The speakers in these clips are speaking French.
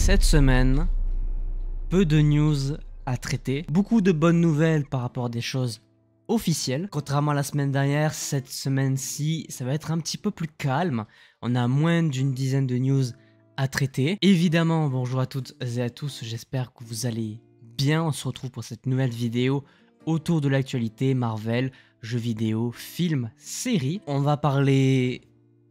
Cette semaine, peu de news à traiter, beaucoup de bonnes nouvelles par rapport à des choses officielles. Contrairement à la semaine dernière, cette semaine-ci, ça va être un petit peu plus calme. On a moins d'une dizaine de news à traiter. Évidemment, bonjour à toutes et à tous, j'espère que vous allez bien. On se retrouve pour cette nouvelle vidéo autour de l'actualité Marvel, jeux vidéo, films, séries. On va parler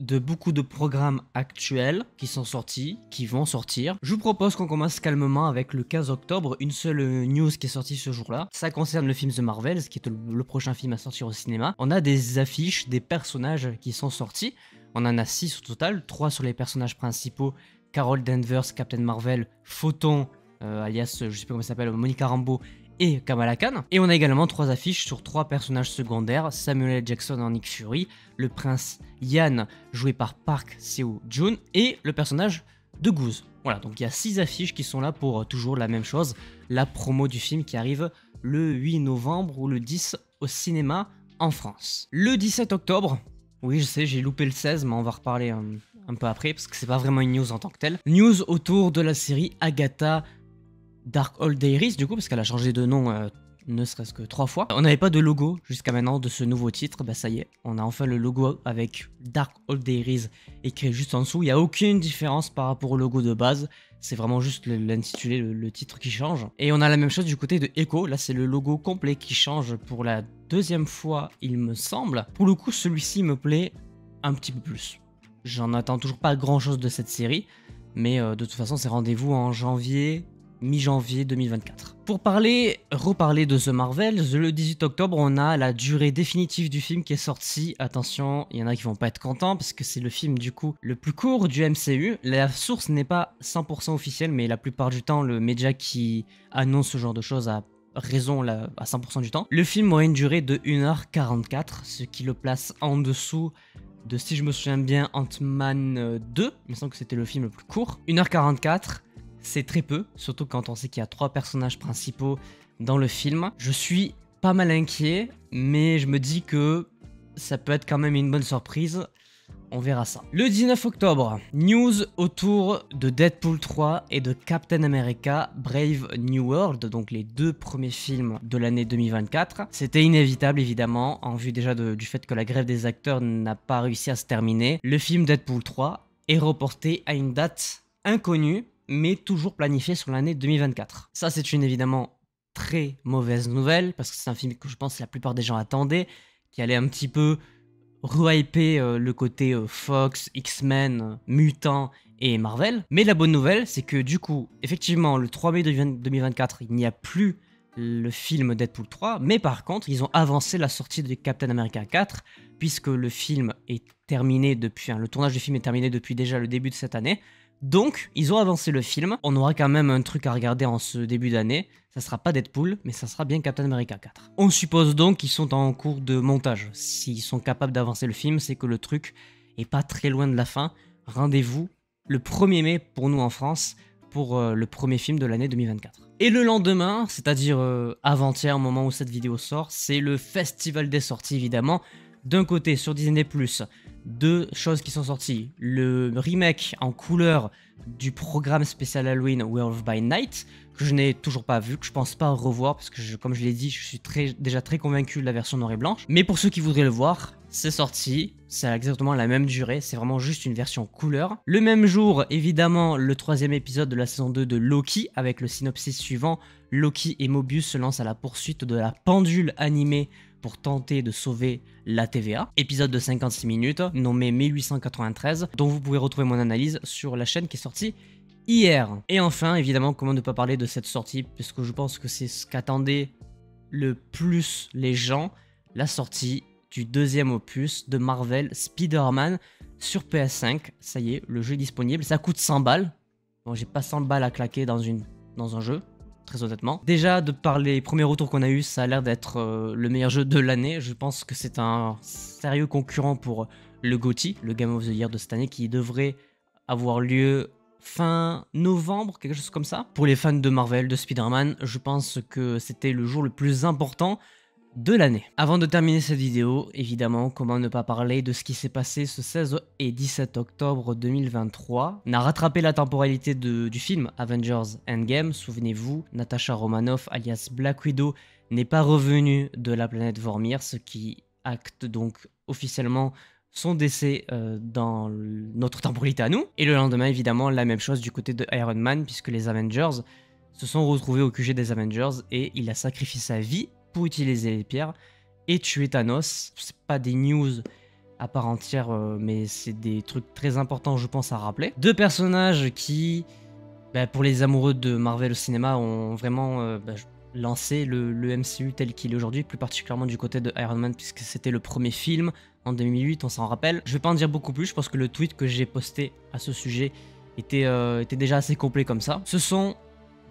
de beaucoup de programmes actuels qui sont sortis, qui vont sortir. Je vous propose qu'on commence calmement avec le 15 octobre, une seule news qui est sortie ce jour-là. Ça concerne le film The Marvels, qui est le prochain film à sortir au cinéma. On a des affiches, des personnages qui sont sortis. On en a 6 au total, 3 sur les personnages principaux, Carol Danvers, Captain Marvel, Photon, alias, je sais pas comment ça s'appelle, Monica Rambeau, et Kamala Khan. Et on a également 3 affiches sur 3 personnages secondaires, Samuel L. Jackson en Nick Fury, le prince Yan joué par Park Seo-joon et le personnage de Goose. Voilà, donc il y a 6 affiches qui sont là pour toujours la même chose, la promo du film qui arrive le 8 novembre ou le 10 au cinéma en France. Le 17 octobre, oui je sais j'ai loupé le 16 mais on va reparler un peu après parce que c'est pas vraiment une news en tant que telle. News autour de la série Agatha Darkhold Diaries du coup parce qu'elle a changé de nom ne serait-ce que 3 fois. On n'avait pas de logo jusqu'à maintenant de ce nouveau titre, bah ça y est, on a enfin le logo avec Darkhold Diaries écrit juste en dessous. Il n'y a aucune différence par rapport au logo de base, c'est vraiment juste l'intitulé, le titre qui change. Et on a la même chose du côté de Echo, là c'est le logo complet qui change pour la deuxième fois il me semble. Pour le coup celui-ci me plaît un petit peu plus. J'en attends toujours pas grand chose de cette série, mais de toute façon c'est rendez-vous en janvier, mi-janvier 2024. Pour reparler de The Marvels, le 18 octobre, on a la durée définitive du film qui est sortie. Attention, il y en a qui vont pas être contents parce que c'est le film du coup le plus court du MCU. La source n'est pas 100% officielle, mais la plupart du temps, le média qui annonce ce genre de choses a raison là, à 100% du temps. Le film aurait une durée de 1h44, ce qui le place en dessous de, si je me souviens bien, Ant-Man 2. Il me semble que c'était le film le plus court. 1h44. C'est très peu, surtout quand on sait qu'il y a 3 personnages principaux dans le film. Je suis pas mal inquiet, mais je me dis que ça peut être quand même une bonne surprise. On verra ça. Le 19 octobre, news autour de Deadpool 3 et de Captain America Brave New World, donc les 2 premiers films de l'année 2024. C'était inévitable évidemment, en vue déjà du fait que la grève des acteurs n'a pas réussi à se terminer. Le film Deadpool 3 est reporté à une date inconnue, mais toujours planifié sur l'année 2024. Ça, c'est une évidemment très mauvaise nouvelle, parce que c'est un film que je pense que la plupart des gens attendaient, qui allait un petit peu rehyper le côté Fox, X-Men, Mutants et Marvel. Mais la bonne nouvelle, c'est que du coup, effectivement, le 3 mai 2024, il n'y a plus le film Deadpool 3, mais par contre, ils ont avancé la sortie de Captain America 4, puisque le film est terminé depuis, le tournage du film est terminé depuis déjà le début de cette année. Donc, ils ont avancé le film. On aura quand même un truc à regarder en ce début d'année. Ça sera pas Deadpool, mais ça sera bien Captain America 4. On suppose donc qu'ils sont en cours de montage. S'ils sont capables d'avancer le film, c'est que le truc est pas très loin de la fin. Rendez-vous le 1er mai pour nous en France, pour le premier film de l'année 2024. Et le lendemain, c'est-à-dire avant-hier, au moment où cette vidéo sort, c'est le festival des sorties évidemment. D'un côté, sur Disney+, 2 choses qui sont sorties. Le remake en couleur du programme spécial Halloween Werewolf by Night, que je n'ai toujours pas vu, que je pense pas revoir, parce que comme je l'ai dit, je suis déjà très convaincu de la version noir et blanche. Mais pour ceux qui voudraient le voir, c'est sorti, c'est exactement la même durée, c'est vraiment juste une version couleur. Le même jour, évidemment, le 3e épisode de la saison 2 de Loki, avec le synopsis suivant. Loki et Mobius se lancent à la poursuite de la pendule animée pour tenter de sauver la TVA. Épisode de 56 minutes, nommé 1893, dont vous pouvez retrouver mon analyse sur la chaîne qui est sortie hier. Et enfin, évidemment, comment ne pas parler de cette sortie, puisque je pense que c'est ce qu'attendaient le plus les gens, la sortie du 2e opus de Marvel Spider-Man sur PS5. Ça y est, le jeu est disponible, ça coûte 100 balles. Bon, j'ai pas 100 balles à claquer dans un jeu, très honnêtement. Déjà, de par les premiers retours qu'on a eu, ça a l'air d'être le meilleur jeu de l'année. Je pense que c'est un sérieux concurrent pour le GOTY, le Game of the Year de cette année, qui devrait avoir lieu fin novembre, quelque chose comme ça. Pour les fans de Marvel, de Spider-Man, je pense que c'était le jour le plus important de l'année. Avant de terminer cette vidéo, évidemment, comment ne pas parler de ce qui s'est passé ce 16 et 17 octobre 2023. On a rattrapé la temporalité du film Avengers Endgame. Souvenez-vous, Natasha Romanoff, alias Black Widow, n'est pas revenue de la planète Vormir, ce qui acte donc officiellement son décès dans notre temporalité à nous. Et le lendemain, évidemment, la même chose du côté de Iron Man, puisque les Avengers se sont retrouvés au QG des Avengers et il a sacrifié sa vie pour utiliser les pierres et tuer Thanos. C'est pas des news à part entière, mais c'est des trucs très importants, je pense, à rappeler. Deux personnages qui, pour les amoureux de Marvel au cinéma, ont vraiment lancé le MCU tel qu'il est aujourd'hui, plus particulièrement du côté de Iron Man, puisque c'était le premier film en 2008, on s'en rappelle. Je vais pas en dire beaucoup plus, je pense que le tweet que j'ai posté à ce sujet était déjà assez complet comme ça. Ce sont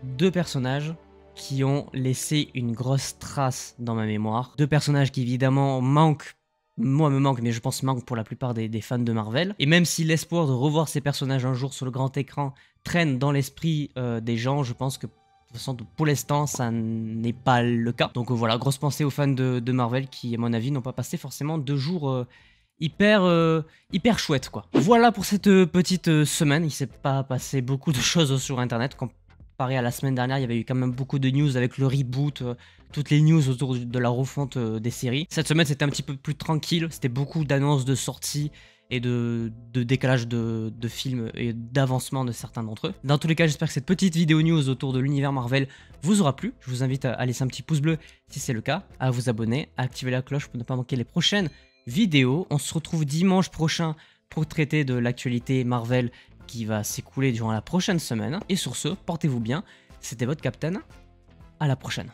deux personnages qui ont laissé une grosse trace dans ma mémoire. Deux personnages qui évidemment manquent, moi me manquent, mais je pense manquent pour la plupart des fans de Marvel. Et même si l'espoir de revoir ces personnages un jour sur le grand écran traîne dans l'esprit des gens, je pense que de toute façon, pour l'instant, ça n'est pas le cas. Donc voilà, grosse pensée aux fans de Marvel qui, à mon avis, n'ont pas passé forcément 2 jours hyper chouettes, quoi. Voilà pour cette petite semaine. Il s'est pas passé beaucoup de choses sur Internet. Comparé à la semaine dernière, il y avait eu quand même beaucoup de news avec le reboot, toutes les news autour de la refonte des séries. Cette semaine, c'était un petit peu plus tranquille. C'était beaucoup d'annonces de sorties et de décalage de films et d'avancement de certains d'entre eux. Dans tous les cas, j'espère que cette petite vidéo news autour de l'univers Marvel vous aura plu. Je vous invite à laisser un petit pouce bleu si c'est le cas, à vous abonner, à activer la cloche pour ne pas manquer les prochaines vidéos. On se retrouve dimanche prochain pour traiter de l'actualité Marvel qui va s'écouler durant la prochaine semaine. Et sur ce, portez-vous bien. C'était votre Captain. À la prochaine.